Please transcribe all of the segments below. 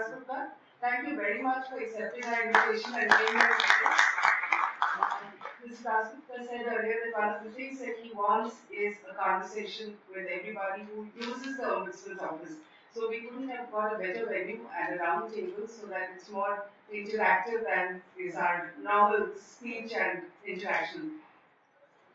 Dasgupta. Thank you very much for accepting our invitation and being here today. Mr. Dasgupta said earlier that one of the things that he wants is a conversation with everybody who uses the Ombudsman's office. So we couldn't have got a better venue and a round table so that it's more interactive than is our normal speech and interaction.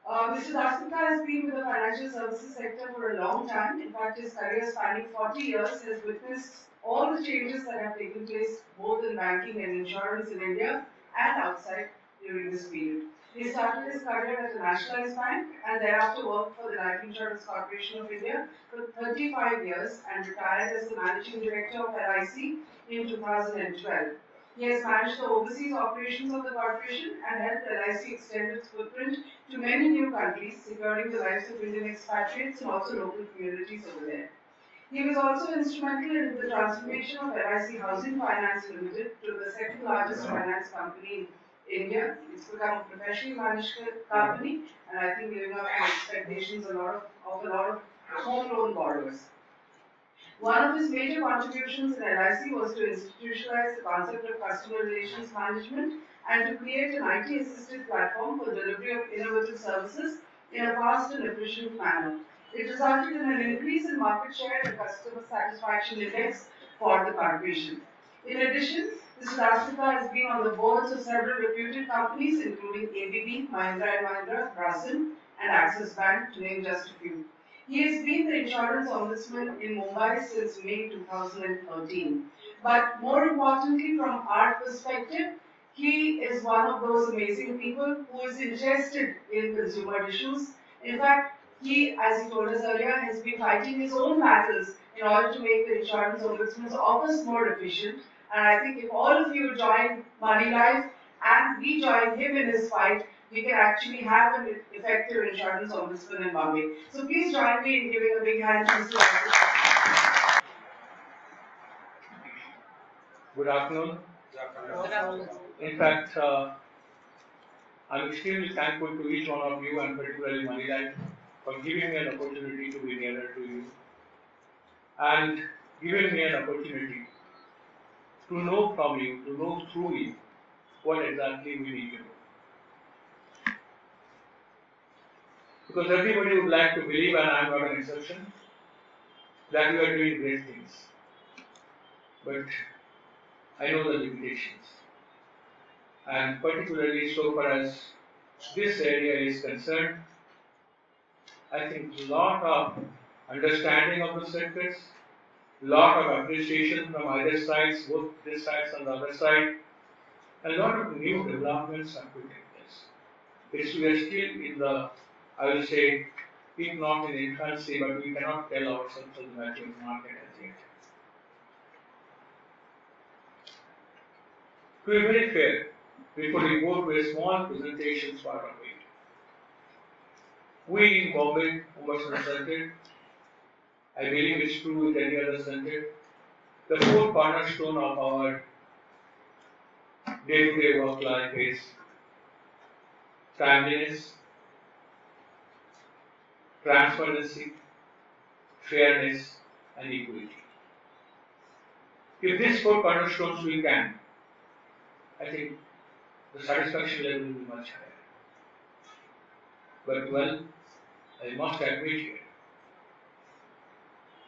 Mr. Dasgupta has been with the financial services sector for a long time. In fact, his career spanning 40 years has witnessed all the changes that have taken place both in banking and insurance in India and outside during this period. He started his career at a nationalized bank and thereafter worked for the Life Insurance Corporation of India for 35 years and retired as the Managing Director of LIC in 2012. He has managed the overseas operations of the corporation and helped LIC extend its footprint to many new countries, securing the lives of Indian expatriates and also local communities over there. He was also instrumental in the transformation of LIC Housing Finance Limited to the second largest finance company in India. It's become a professionally managed company, and I think living up to expectations of a lot of home loan borrowers. One of his major contributions in LIC was to institutionalize the concept of customer relations management and to create an IT-assisted platform for delivery of innovative services in a fast and efficient manner. It resulted in an increase in market share and customer satisfaction index for the corporation. In addition, Mr. Dasgupta has been on the boards of several reputed companies including ABB, Mahindra & Mahindra, Rasan and Axis Bank to name just a few. He has been the Insurance Ombudsman in Mumbai since May 2013. But more importantly, from our perspective, he is one of those amazing people who is interested in consumer issues. In fact, he, as he told us earlier, has been fighting his own battles in order to make the Insurance Ombudsman's office more efficient. And I think if all of you join Moneylife and we join him in his fight, we can actually have an effective insurance ombudsman in Bombay. So please join me in giving a big hand to Mr. Dasgupta. Good afternoon. Good afternoon. In fact, I'm extremely thankful to each one of you and particularly Moneylife for giving me an opportunity to be nearer to you and giving me an opportunity to know from you, to know through you what exactly we need to know. Because everybody would like to believe, and I'm not an exception, that we are doing great things. But I know the limitations. And particularly so far as this area is concerned, I think a lot of understanding of the sectors, lot of appreciation from either sides, both this side and the other side, a lot of new developments are taking place. We are still in the, I will say, if not in infancy, but we cannot tell ourselves as the mature market as yet. To be very fair, before we go to a small presentation part of it, we in Bombay, Ombudsman Center, I believe it's true with any other center, the four cornerstone of our day-to-day work life is timeliness, transparency, fairness, and equality. If these four cornerstones we can, I think the satisfaction level will be much higher. But well, I must admit here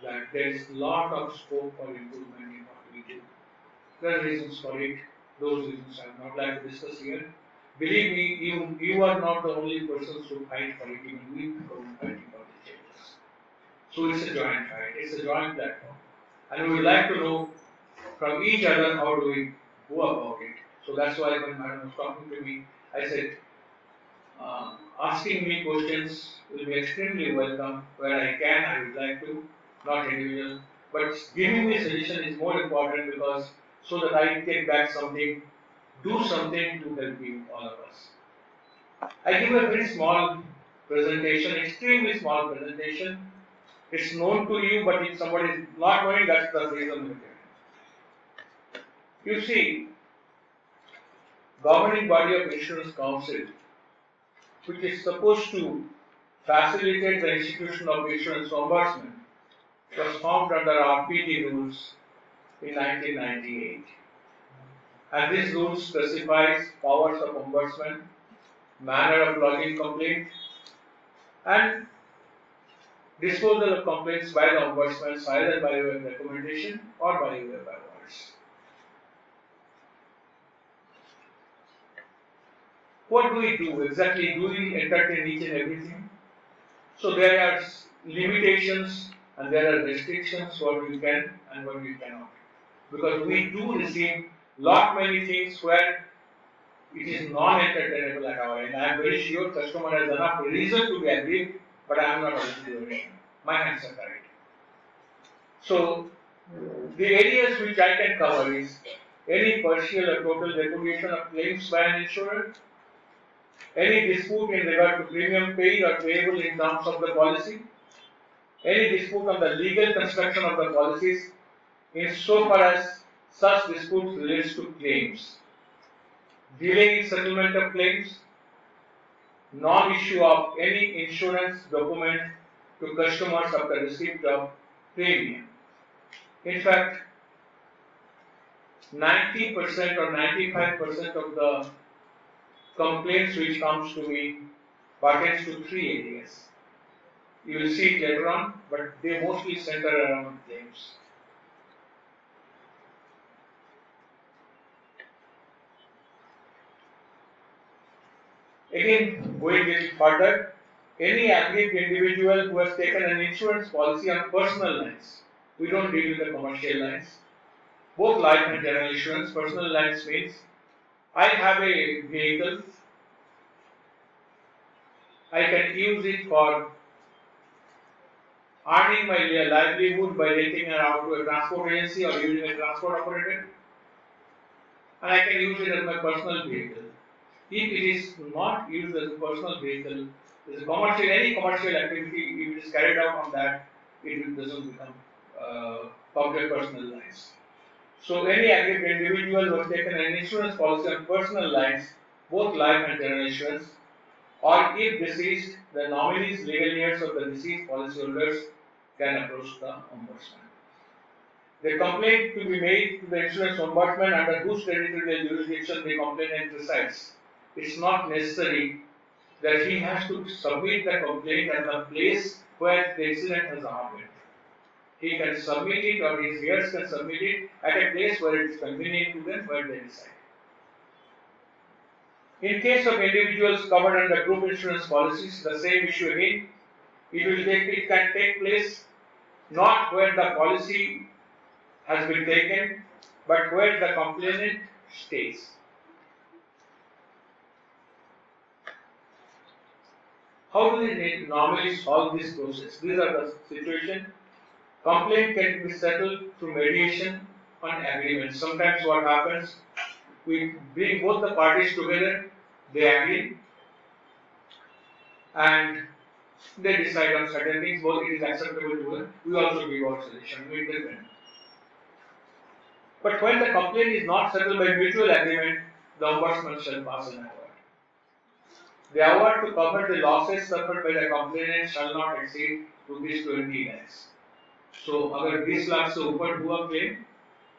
that there is a lot of scope for improvement in what we do. There are reasons for it. Those reasons I would not like to discuss here. Believe me, you are not the only persons who fight for it. Even we are fighting for the changes. So it's a joint fight. It's a joint platform. And we would like to know from each other how do we go about it. So that's why when Madam was talking to me, I said, asking me questions will be extremely welcome. Where I can, I would like to, not individual. But giving me suggestion is more important because so that I take back something, do something to help you, all of us. I give a very small presentation, extremely small presentation. It's known to you, but if somebody is not knowing, that's the reason. You see, governing body of Insurance Council, which is supposed to facilitate the institution of Insurance Ombudsman, was formed under RPT rules in 1998. And this rule specifies powers of Ombudsman, manner of lodging complaint, and disposal of complaints by the Ombudsman either by way of recommendation or by way of awards. What do we do exactly? Do we entertain each and everything? So there are limitations and there are restrictions what we can and what we cannot. Because we do receive lot many things where it is non-entertainable at all, and I am very sure customer has enough reason to be aggrieved, but I am not able to do it. My hands are tied. So the areas which I can cover is any partial or total repudiation of claims by an insurer, any dispute in regard to premium paid or payable in terms of the policy, any dispute on the legal construction of the policies insofar as such dispute relates to claims, delay in settlement of claims, non-issue of any insurance document to customers after receipt of premium. In fact, 90% or 95% of the complaints which comes to me pertains to three areas. You will see it later on, but they mostly center around claims. Again, going a little further, any aggrieved individual who has taken an insurance policy on personal lines, we don't deal with the commercial lines, both life and general insurance. Personal lines means I have a vehicle, I can use it for earning my livelihood by renting it out to a transport agency or using a transport operator, and I can use it as my personal vehicle. If it is not used as a personal vehicle, as a commercial, any commercial activity, if it is carried out on that, it doesn't become public personal lines. So any aggrieved individual who has taken an insurance policy on personal lines, both life and general insurance, or if deceased, the nominees, legal heirs of the deceased policyholders can approach the Ombudsman. The complaint to be made to the Insurance Ombudsman under whose territorial jurisdiction the complainant resides. It's not necessary that he has to submit the complaint at the place where the incident has happened. He can submit it, or his heirs can submit it at a place where it is convenient to them, where they reside. In case of individuals covered under group insurance policies, the same issue again. It can take place not where the policy has been taken, but where the complainant stays. How do we normally solve this process? These are the situations. Complaint can be settled through mediation on agreement. Sometimes what happens, we bring both the parties together, they agree, and they decide on certain things, both it is acceptable to them. We also give our suggestion, we different. But when the complaint is not settled by mutual agreement, the Ombudsman shall pass an award. The award to cover the losses suffered by the complainant shall not exceed ₹20 lakhs. So अगर 20 लाख से ऊपर हुआ claim,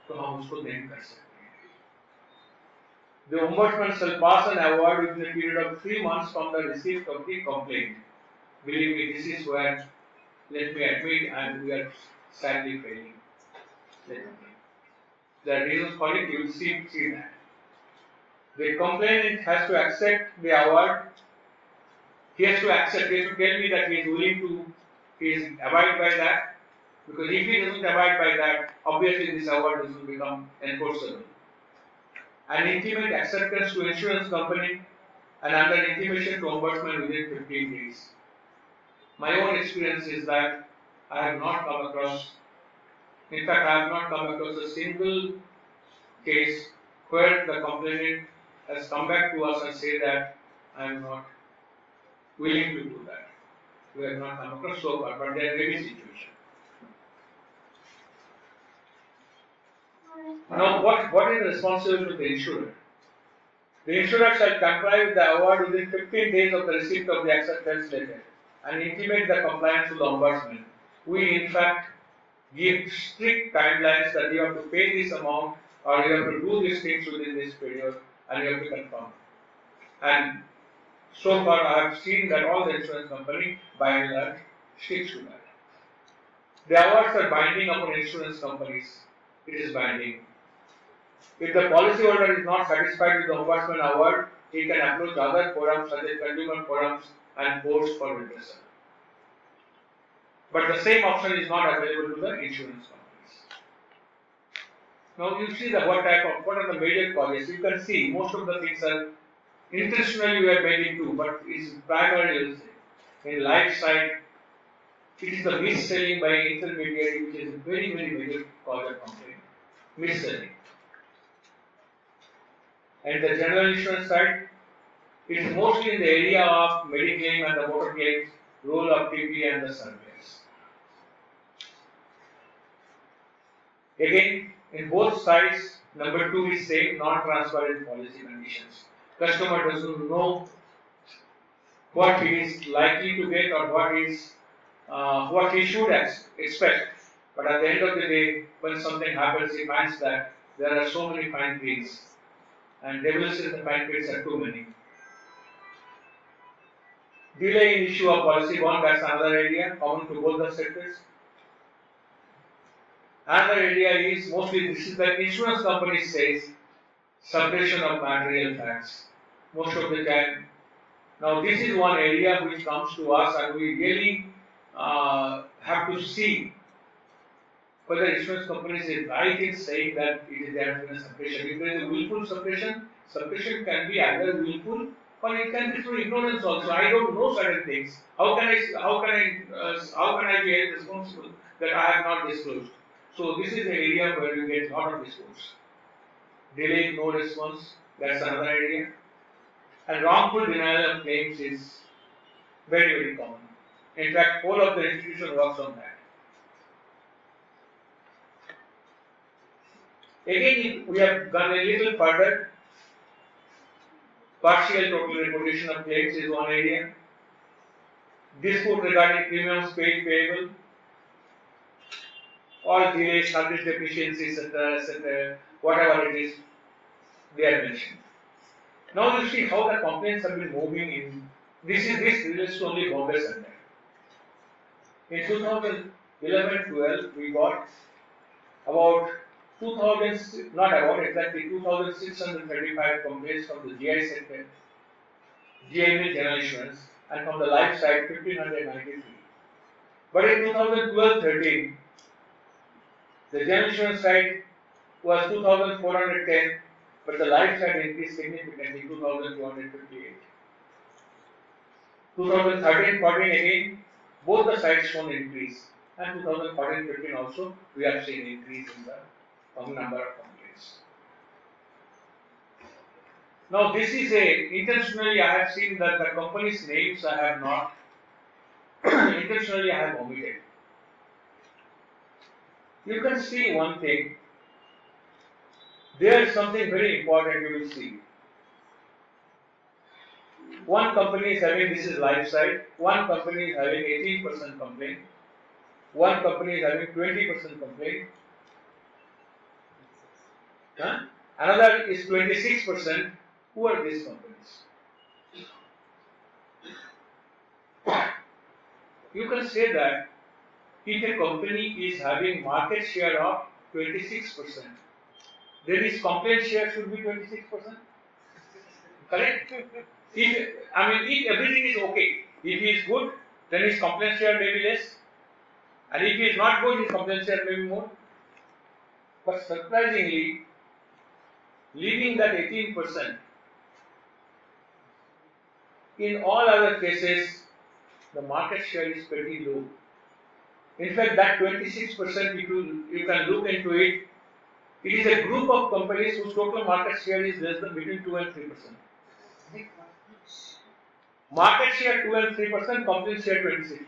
तो हम उसको then कर सकते हैं. The Ombudsman shall pass an award within a period of 3 months from the receipt of the complaint. Believe me, this is where, let me admit, and we are sadly failing. The reasons for it, you will see that. The complainant has to accept the award. He has to accept, he has to tell me that he is willing to, he is abide by that. Because if he doesn't abide by that, obviously this award doesn't become enforceable. An intimate acceptance to insurance company and under intimation to Ombudsman within 15 days. My own experience is that I have not come across, in fact I have not come across a single case where the complainant has come back to us and said that I am not willing to do that. We have not come across so far, but there may be situations. Now, what is the responsibility of the insurer? The insurer shall comply with the award within 15 days of the receipt of the acceptance letter and intimate the compliance to the Ombudsman. We, in fact, give strict timelines that you have to pay this amount or you have to do these things within this period and you have to confirm. And so far I have seen that all the insurance company by and large sticks to that. The awards are binding upon insurance companies. It is binding. If the policyholder is not satisfied with the Ombudsman award, he can approach other forums such as consumer forums and courts for redressal. But the same option is not available to the insurance companies. Now you see what are the major causes. You can see most of the things are intentionally we are making too, but it's primarily in life side. It is the mis-selling by intermediary which is a very major cause of complaint. Mis-selling. And the general insurance side, it is mostly in the area of Mediclaim and the motor claims, role of TP and the surveys. Again, in both sides, number 2 is saying non-transparent policy conditions. Customer doesn't know what he is likely to get or what he should expect. But at the end of the day, when something happens, he finds that there are so many fine prints, and devil says the fine prints are too many. Delay in issue of policy bond, that's another area common to both the sectors. Another area is mostly this is the insurance company says suppression of material facts. Most of the time. Now this is one area which comes to us and we really have to see whether insurance companies is right in saying that it is there in a suppression. If there is a willful suppression, suppression can be either willful or it can be through ignorance also. I don't know certain things. How can I be held responsible that I have not disclosed? So this is an area where you get a lot of discourse. Delay, no response, that's another area. And wrongful denial of claims is very common. In fact, all of the institution works on that. Again, we have gone a little further. Partial total reputation of claims is one area. Dispute regarding premiums paid payable. All delays, service deficiencies, etc., whatever it is, they are mentioned. Now you see how the complaints have been moving in. This relates to only Bombay Center. In 2011-12, we got about 2,635 complaints from the GI sector, GI means general insurance, and from the life side 1,593. But in 2012-13, the general insurance side was 2,410, but the life side increased significantly, 2,258. 2013-14 again, both the sides shown increase, and 2014-15 also we have seen increase in the number of complaints. Now this is intentionally I have seen that the company's names I have not intentionally I have omitted. You can see one thing. There is something very important you will see. One company is having, this is life side, one company is having 18% complaint, one company is having 20% complaint, another is 26%. Who are these companies? You can say that if a company is having market share of 26%, then his complaint share should be 26%. Correct? If everything is okay, if he is good, then his complaint share may be less, and if he is not good, his complaint share may be more. But surprisingly, leaving that 18%, in all other cases, the market share is pretty low. In fact, that 26%, if you can look into it, it is a group of companies whose total market share is less than between 2 and 3%. Market share 2 and 3%, complaint share 26%.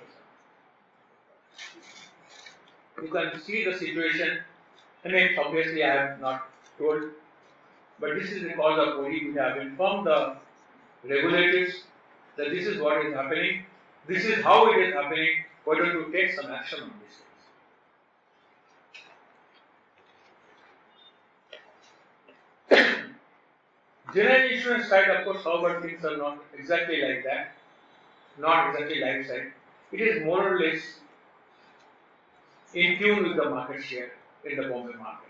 You can see the situation. I mean, obviously I have not told, but this is the cause of worry. We have informed the regulators that this is what is happening, this is how it is happening, why don't you take some action on these things? General insurance side, of course, however, things are not exactly like that, not exactly like side. It is more or less in tune with the market share in the Bombay market.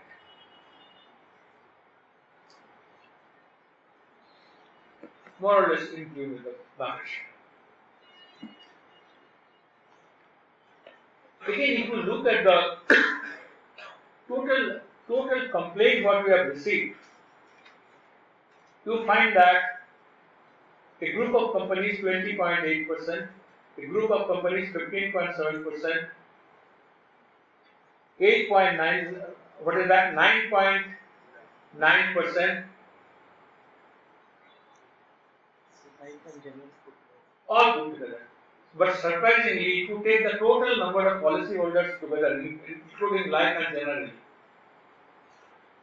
More or less in tune with the market share. Again, if you look at the total complaint what we have received, you find that a group of companies 20.8%, a group of companies 15.7%, 8.9, what is that? 9.9%, all put together. But surprisingly, if you take the total number of policyholders together, including life and general,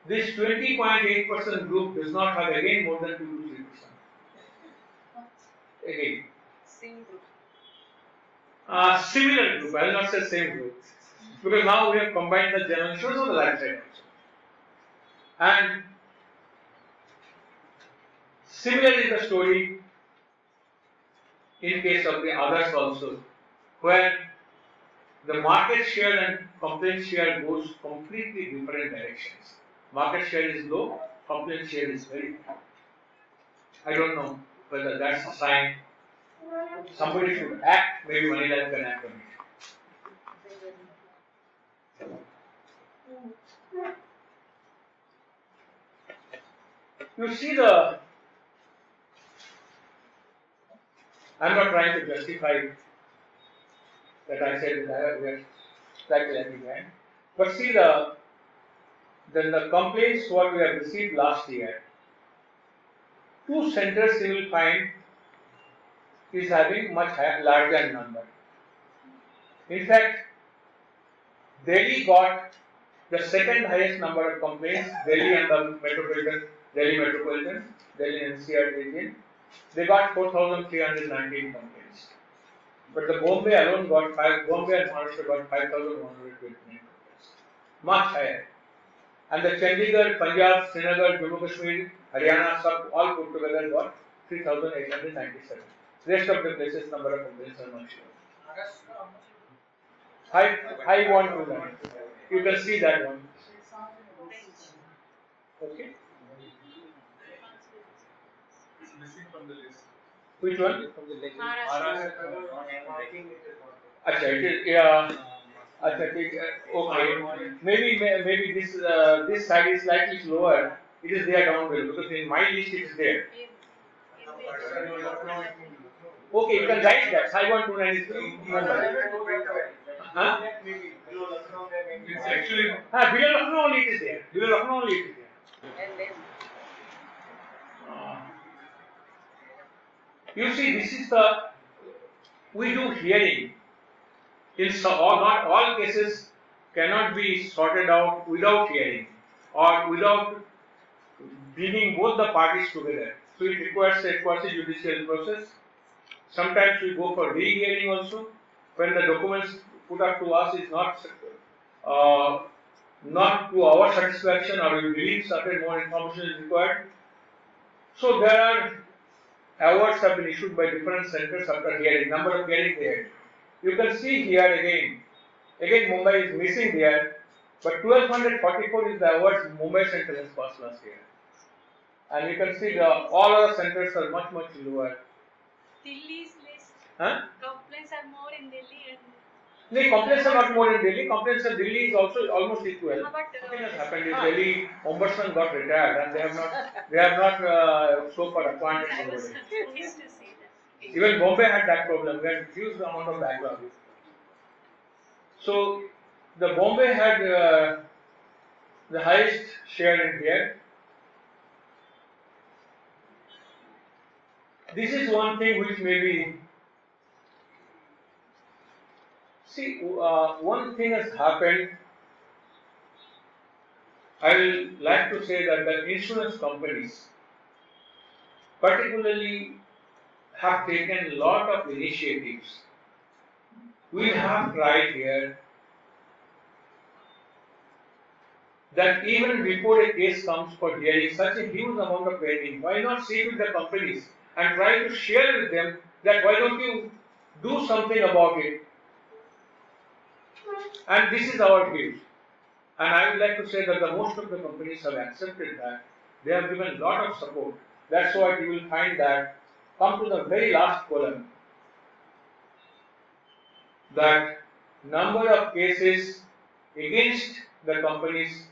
this 20.8% group does not have again more than 2 to 3%. Again. Same group. Similar group, I will not say same group. Because now we have combined the general insurance on the life side also. And similar is the story in case of the others also, where the market share and complaint share goes completely different directions. Market share is low, complaint share is very high. I don't know whether that's a sign. Somebody should act, maybe Moneylife can act on it. You see the, I'm not trying to justify that I said that we are slightly lagging behind, but see the complaints what we have received last year, 2 centers you will find is having much larger number. In fact, Delhi got the second highest number of complaints, Delhi and the Delhi NCR region, they got 4,319 complaints. But the Bombay alone got Bombay and Maharashtra got 5,129 complaints. Much higher. And the Chandigarh, Punjab, Srinagar, Jammu Kashmir, Haryana, sub all put together got 3,897. Rest of the places number of complaints are much lower. I want to learn. You can see that one. Okay. It's missing from the list. Which one? From the list. Acha, it is, yeah. Acha, okay. Maybe this side is slightly slower. It is there down below because in my list it is there. Okay, you can write that. 5129 is Mumbai. Huh? It's actually Below Lucknow only it is there. Below Lucknow only it is there. You see, this is we do hearing. Not all cases cannot be sorted out without hearing or without bringing both the parties together. So it requires a quasi-judicial process. Sometimes we go for re-hearing also when the documents put up to us is not to our satisfaction or we believe certain more information is required. So there are awards have been issued by different centers after hearing, number of hearings they had. You can see here again Mumbai is missing there, but 1244 is the awards Mumbai center has passed last year. And you can see all other centers are much lower. Delhi's list. Huh? Complaints are more in Delhi and. No, complaints are not more in Delhi. Complaints in Delhi is also almost equal. But Something has happened is Delhi Ombudsman got retired and they have not so far appointed I was somebody. surprised to see that. Even Bombay had that problem. We had huge amount of backlog. So the Bombay had the highest share in here. This is one thing which maybe see one thing has happened. I will like to say that the insurance companies particularly have taken a lot of initiatives. We have tried here that even before a case comes for hearing such a huge amount of pending, why not sit with the companies and try to share with them that why don't you do something about it? And this is our view. And I would like to say that the most of the companies have accepted that. They have given a lot of support. That's why you will find that, come to the very last column, that number of cases against the companies,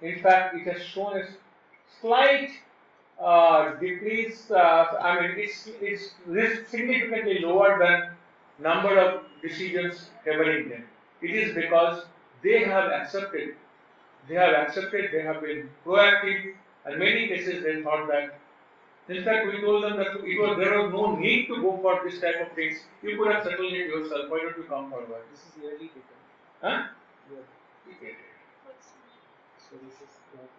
in fact, it has shown a slight decrease. I mean, it's significantly lower than number of decisions favoring them. It is because they have accepted. They have been proactive, and many cases they thought that. In fact, we told them that there was no need to go for this type of things. You could have settled it yourself. Why don't you come forward? This is yearly data. Huh? Yearly. Okay. So this is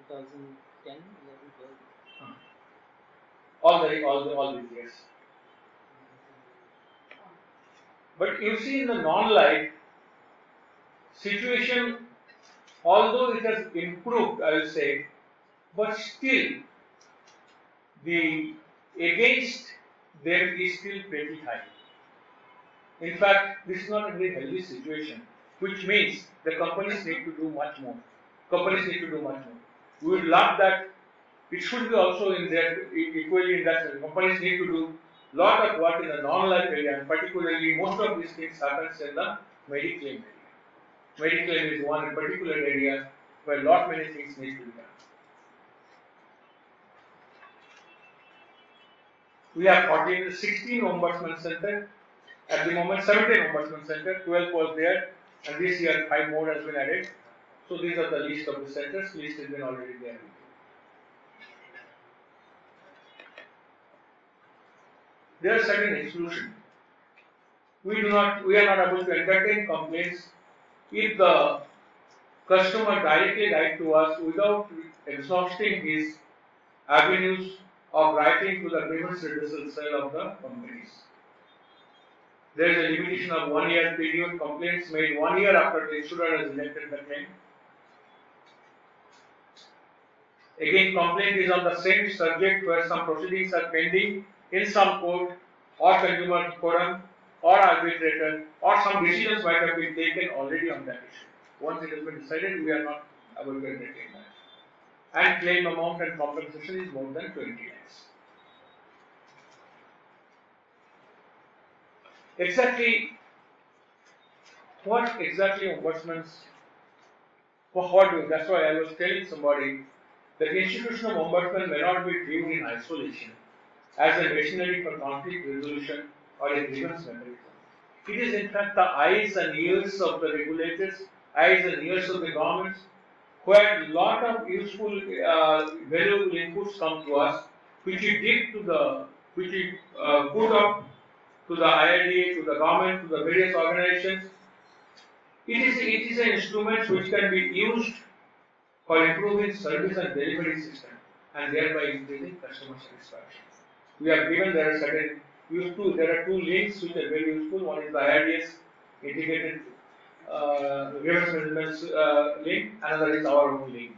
2010, 11, 12. All these years. But you see, in the non-life situation, although it has improved, I will say, but still the against them is still pretty high. In fact, this is not a very healthy situation, which means the companies need to do much more. We would love that it should be also in there equally in that sense. Companies need to do lot of work in the non-life area, and particularly most of these things happens in the Mediclaim area. Mediclaim is one particular area where lot many things need to be done. We have 16 ombudsman center. At the moment, 17 ombudsman center, 12 was there, and this year 5 more has been added. So these are the list of the centers. List has been already there. There are certain exclusions. We are not able to entertain complaints if the customer directly writes to us without exhausting his avenues of writing to the grievance redressal cell of the companies. There is a limitation of 1 year period. Complaints made 1 year after the insurer has rejected the claim. Again, complaint is on the same subject where some proceedings are pending in some court or consumer forum or arbitrator, or some decisions might have been taken already on that issue. Once it has been decided, we are not able to entertain that. And claim amount and compensation is more than 20 lakhs. What exactly ombudsman's, what do, that's why I was telling somebody that the institution of ombudsman may not be viewed in isolation as a machinery for conflict resolution or a grievance mechanism. It is in fact the eyes and ears of the regulators, eyes and ears of the governments, where a lot of useful, valuable inputs come to us, which we give to which we put up to the IRDA, to the government, to the various organizations. It is an instrument which can be used for improving service and delivery system and thereby increasing customer satisfaction. We have given there are two links which are very useful. One is the IRDS integrated grievance management link, another is our own link.